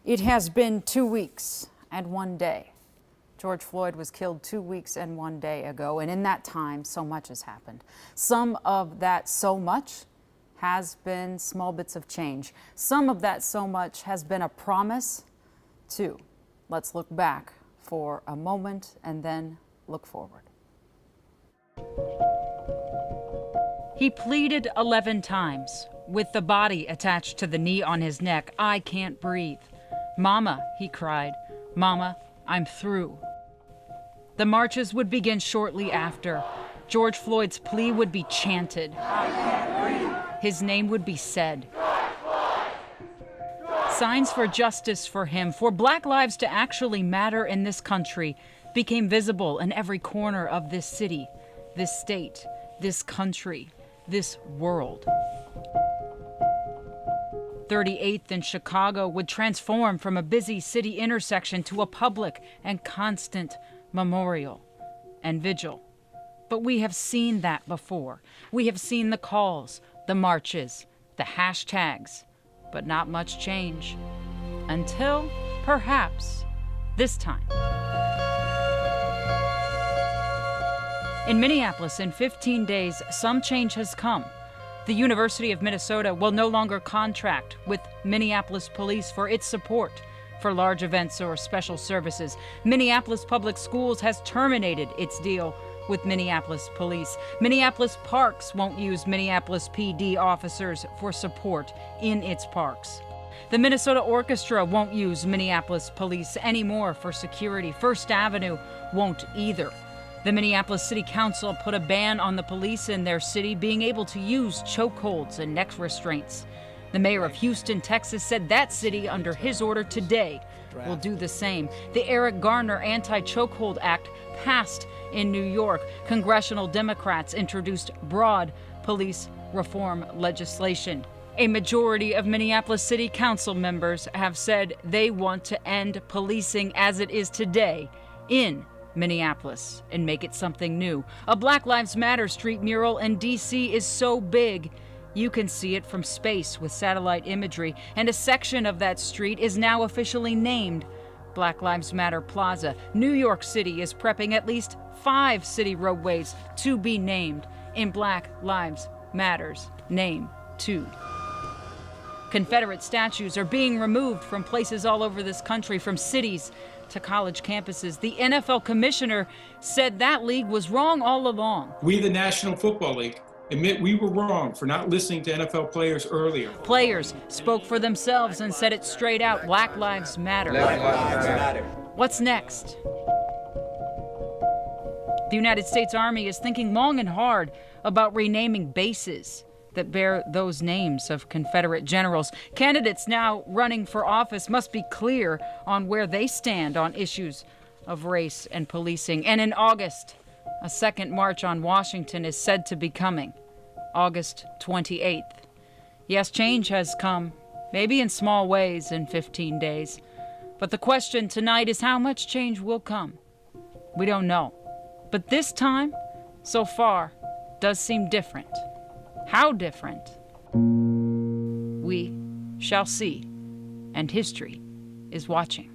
It has been 2 weeks and 1 day. George Floyd was killed 2 weeks and 1 day ago, and in that time, so much has happened. Some of that so much has been small bits of change. Some of that so much has been a promise, too. Let's look back for a moment and then look forward. He pleaded 11 times, with the body attached to the knee on his neck. "I can't breathe. Mama," he cried. "Mama, I'm through." The marches would begin shortly after. George Floyd's plea would be chanted. His name would be said. Signs for justice for him, for Black lives to actually matter in this country, became visible in every corner of this city, this state, this country, this world. 38th in Chicago would transform from a busy city intersection to a public and constant memorial and vigil. But we have seen that before. We have seen the calls, the marches, the hashtags, but not much change. Until, perhaps, this time. In Minneapolis, in 15 days, some change has come. The University of Minnesota will no longer contract with Minneapolis Police for its support for large events or special services. Minneapolis Public Schools has terminated its deal with Minneapolis Police. Minneapolis Parks won't use Minneapolis PD officers for support in its parks. The Minnesota Orchestra won't use Minneapolis Police anymore for security. First Avenue won't either. The Minneapolis City Council put a ban on the police in their city being able to use chokeholds and neck restraints. The mayor of Houston, Texas, said that city, under his order today, will do the same. The Eric Garner Anti-Chokehold Act passed in New York. Congressional Democrats introduced broad police reform legislation. A majority of Minneapolis City Council members have said they want to end policing as it is today in Minneapolis and make it something new. A Black Lives Matter street mural in D.C. is so big you can see it from space with satellite imagery, and a section of that street is now officially named Black Lives Matter Plaza. New York City is prepping at least 5 city roadways to be named in Black Lives Matter's name, too. Confederate statues are being removed from places all over this country, from cities to college campuses. The NFL commissioner said that league was wrong all along. We, the National Football League, admit we were wrong for not listening to NFL players earlier. Players spoke for themselves and said it straight out: Black Lives Matter. Black Lives Matter. What's next? The United States Army is thinking long and hard about renaming bases that bear those names of Confederate generals. Candidates now running for office must be clear on where they stand on issues of race and policing. And in August, a second march on Washington is said to be coming, August 28th. Yes, change has come, maybe in small ways in 15 days. But the question tonight is how much change will come. We don't know. But this time, so far, does seem different. How different? We shall see, and history is watching.